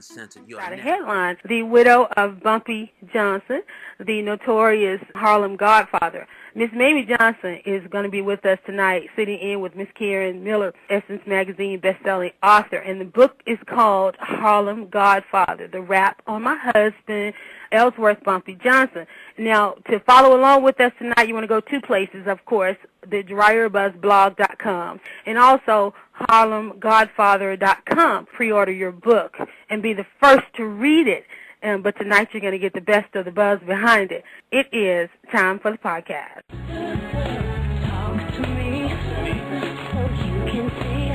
Uncensored. Got a headline: the widow of Bumpy Johnson, the notorious Harlem Godfather. Miss Mamie Johnson is going to be with us tonight, sitting in with Miss Karen Miller, Essence Magazine best-selling author. And the book is called Harlem Godfather, The Rap on My Husband, Ellsworth Bumpy Johnson. Now, to follow along with us tonight, you want to go two places, of course, the DryerBuzzBlog.com and also HarlemGodfather.com. Pre-order your book and be the first to read it. But tonight you're going to get the best of the buzz behind it. It is time for the podcast. Talk to me so you can see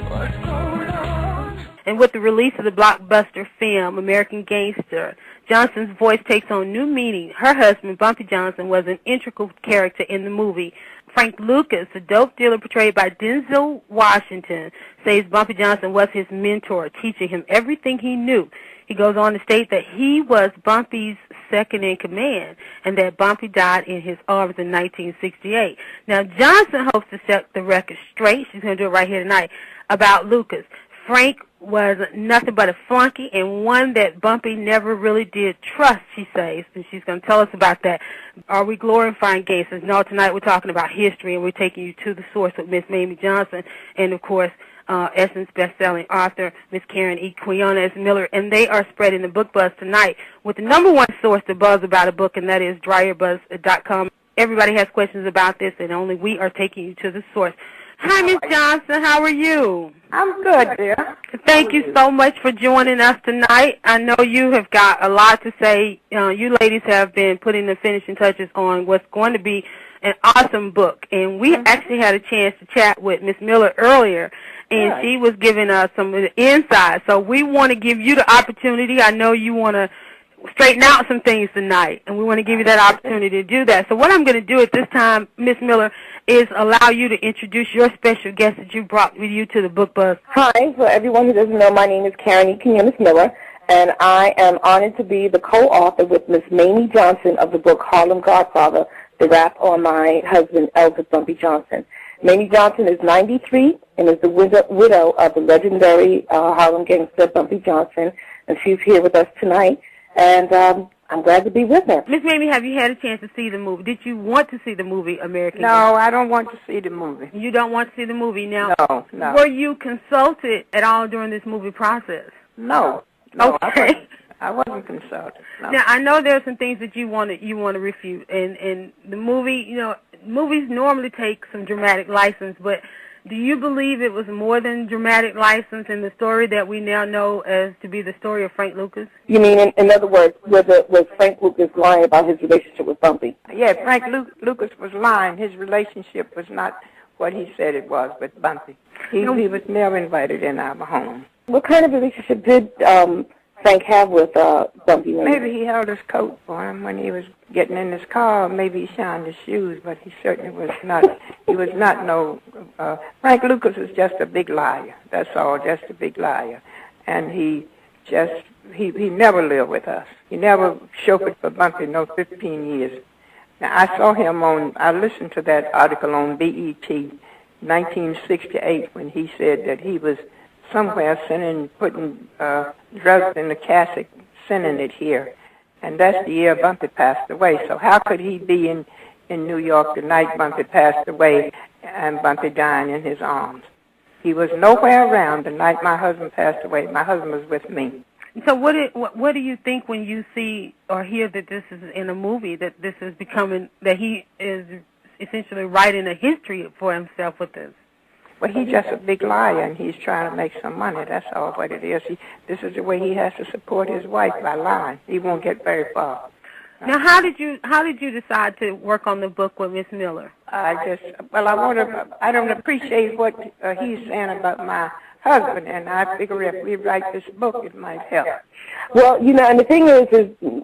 what's going on. And with the release of the blockbuster film American Gangster, Johnson's voice takes on new meaning. Her husband, Bumpy Johnson, was an integral character in the movie. Frank Lucas, the dope dealer portrayed by Denzel Washington, says Bumpy Johnson was his mentor, teaching him everything he knew. He goes on to state that he was Bumpy's second in command and that Bumpy died in his arms in 1968. Now, Johnson hopes to set the record straight. She's going to do it right here tonight about Lucas. Frank was nothing but a flunky and one that Bumpy never really did trust, she says, and she's going to tell us about that. Are we glorifying gangsters? No, tonight we're talking about history, and we're taking you to the source with Miss Mamie Johnson and, of course, Essence best-selling author, Miss Karen E. Quiones Miller, and they are spreading the book buzz tonight with the number one source to buzz about a book, and that is DryerBuzz.com. Everybody has questions about this, and only we are taking you to the source. Hi, Miss Johnson. How are you? I'm good, dear. Thank you so much for joining us tonight. I know you have got a lot to say. You ladies have been putting the finishing touches on what's going to be an awesome book. And we actually had a chance to chat with Miss Miller earlier, and she was giving us some of the insights. So we want to give you the opportunity. I know you want to straighten out some things tonight, and we want to give you that opportunity to do that. So what I'm going to do at this time, Miss Miller, is allow you to introduce your special guest that you brought with you to the book buzz. Hi, for everyone who doesn't know, my name is Karen E. Quiones Miller, and I am honored to be the co-author with Miss Mamie Johnson of the book Harlem Godfather, The Rap on My Husband, Ellsworth Bumpy Johnson. Mamie Johnson is 93 and is the widow of the legendary Harlem gangster Bumpy Johnson, and she's here with us tonight. And I'm glad to be with her. Miss Mamie, have you had a chance to see the movie? Did you want to see the movie American Gangster? No, I don't want to see the movie. You don't want to see the movie now? No. Were you consulted at all during this movie process? No. Okay. I wasn't consulted. No. Now, I know there are some things that you want to refute, and the movie, movies normally take some dramatic license, but do you believe it was more than dramatic license in the story that we now know as to be the story of Frank Lucas? You mean, in other words, was Frank Lucas lying about his relationship with Bumpy? Yeah, Frank Lucas was lying. His relationship was not what he said it was with Bumpy. He was never invited in our home. What kind of relationship did Frank have with Bumpy? Maybe he held his coat for him when he was getting in his car. Maybe he shined his shoes, but he certainly was not. He was not Frank Lucas is just a big liar. That's all, just a big liar. And he never lived with us. He never chauffeured for Bumpy 15 years. Now, I listened to that article on BET 1968 when he said that he was somewhere putting drugs in the casket, sending it here. And that's the year Bumpy passed away. So how could he be in New York the night Bumpy passed away and Bumpy dying in his arms? He was nowhere around the night my husband passed away. My husband was with me. So what do you think when you see or hear that this is in a movie, that this is becoming, that he is essentially writing a history for himself with this? Well, he's just a big liar, and he's trying to make some money. That's all what it is. This is the way he has to support his wife, by lying. He won't get very far. Now, how did you decide to work on the book with Miss Miller? I don't appreciate what he's saying about my husband, and I figure if we write this book, it might help. Well, and the thing is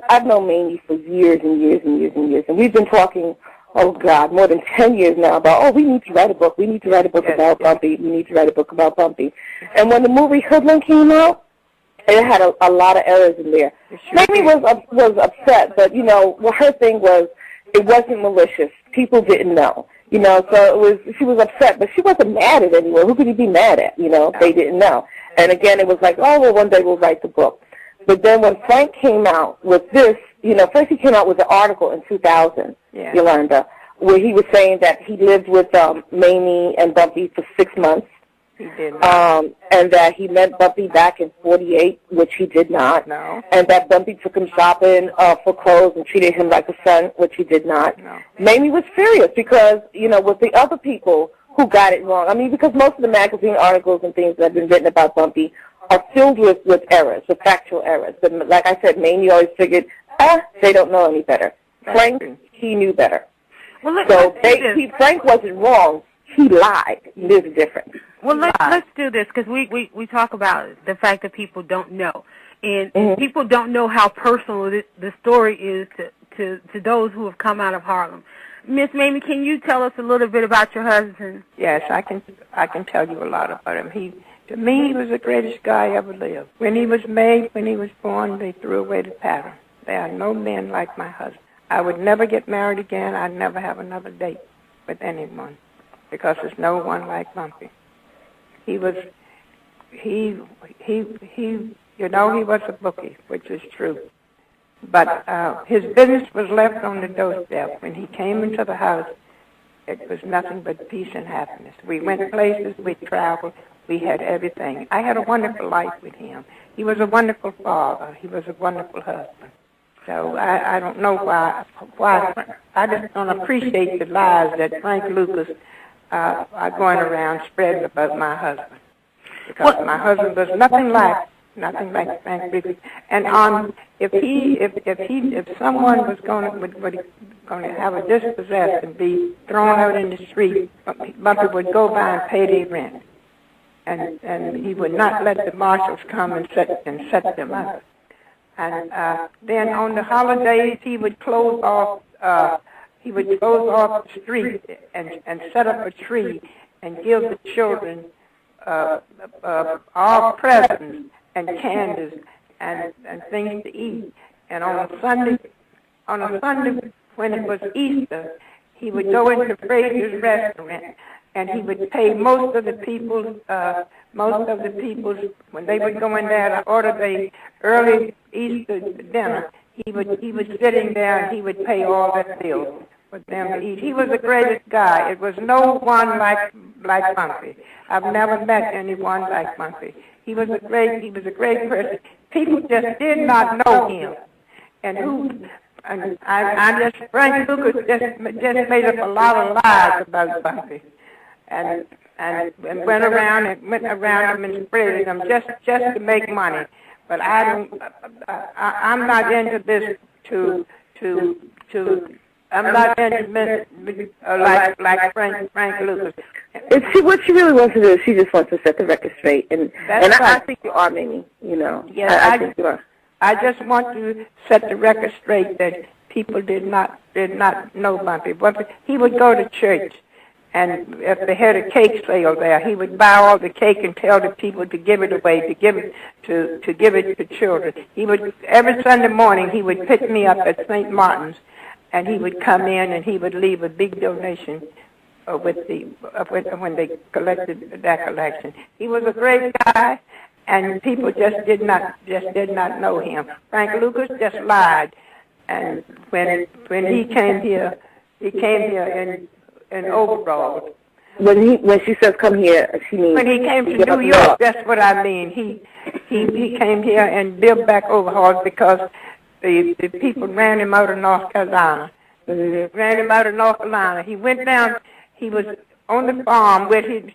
I've known Mamie for years and years and years and years, and we've been talking, oh, God, more than 10 years now about, we need to write a book. We need to write a book about Bumpy. We need to write a book about Bumpy. And when the movie Hoodlum came out, it had a lot of errors in there. Mamie was upset, but, her thing was it wasn't malicious. People didn't know. You know, so she was upset, but she wasn't mad at anyone. Who could he be mad at, you know, if they didn't know? And again, it was like, oh, well, one day we'll write the book. But then when Frank came out with this, you know, first he came out with an article in 2000, Yolanda, where he was saying that he lived with Mamie and Bumpy for 6 months. He did and that he met Bumpy back in 48, which he did not. No. And that Bumpy took him shopping for clothes and treated him like a son, which he did not. No. Mamie was furious because, you know, with the other people who got it wrong, I mean, because most of the magazine articles and things that have been written about Bumpy are filled with errors, with factual errors. But like I said, Mamie always figured, they don't know any better. Frank, he knew better. Well, so Frank wasn't wrong. He lied. There's a difference. Well, let's do this because we talk about the fact that people don't know, and people don't know how personal the story is to those who have come out of Harlem. Miss Mamie, can you tell us a little bit about your husband? Yes, I can tell you a lot about him. To me, he was the greatest guy ever lived. When he was made, when he was born, they threw away the pattern. There are no men like my husband. I would never get married again. I'd never have another date with anyone because there's no one like Bumpy. He was a bookie, which is true. But his business was left on the doorstep. When he came into the house, it was nothing but peace and happiness. We went places, we traveled, we had everything. I had a wonderful life with him. He was a wonderful father. He was a wonderful husband. So I don't know why I just don't appreciate the lies that Frank Lucas are going around spreading about my husband. Because my husband was nothing like Frank Lucas. And if someone was going to have a dispossessed and be thrown out in the street, Bumpy would go by and pay their rent. And he would not let the marshals come and set them up. And then on the holidays, he would close off the street and set up a tree and give the children all presents and candies and things to eat. And on a Sunday when it was Easter, he would go into Fraser's restaurant and he would pay most of the people when they would go in there to order the early Easter dinner. He was sitting there and he would pay all that bill for them to eat. He was the greatest guy. It was no one like Bumpy. I've never met anyone like Bumpy. He was a great person. People just did not know him. And Frank Lucas just made up a lot of lies about Bumpy. And went around him and spread them just to make money. But I'm not into this I'm not into like Frank Lucas. What she really wants to do is she just wants to set the record straight, and I think you are, Mamie. You know, yes, I think you are. I just want to set the record straight that people did not know Bumpy. He would go to church, and if they had a cake sale there, he would buy all the cake and tell the people to give it away, to give it to children. He would every Sunday morning he would pick me up at St. Martin's, and he would come in and he would leave a big donation when they collected that collection. He was a great guy, and people just did not know him. Frank Lucas just lied, and when he came here in overalls. When she says come here, she means when he came to New York. That's what I mean. He came here in billback overalls because the people ran him out of North Carolina. Ran him out of North Carolina. He went down. He was on the farm with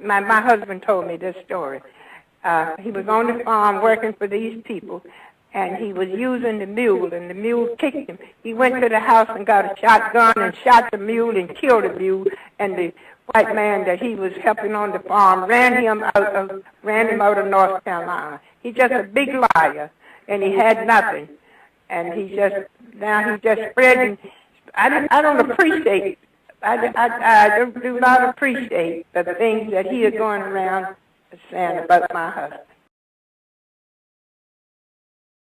my husband told me this story. He was on the farm working for these people, and he was using the mule, and the mule kicked him. He went to the house and got a shotgun and shot the mule and killed the mule, and the white man that he was helping on the farm ran him out of North Carolina. He's just a big liar, and he had nothing, and he's just spreading. I don't appreciate. I do not appreciate the things that he is going around saying about my husband.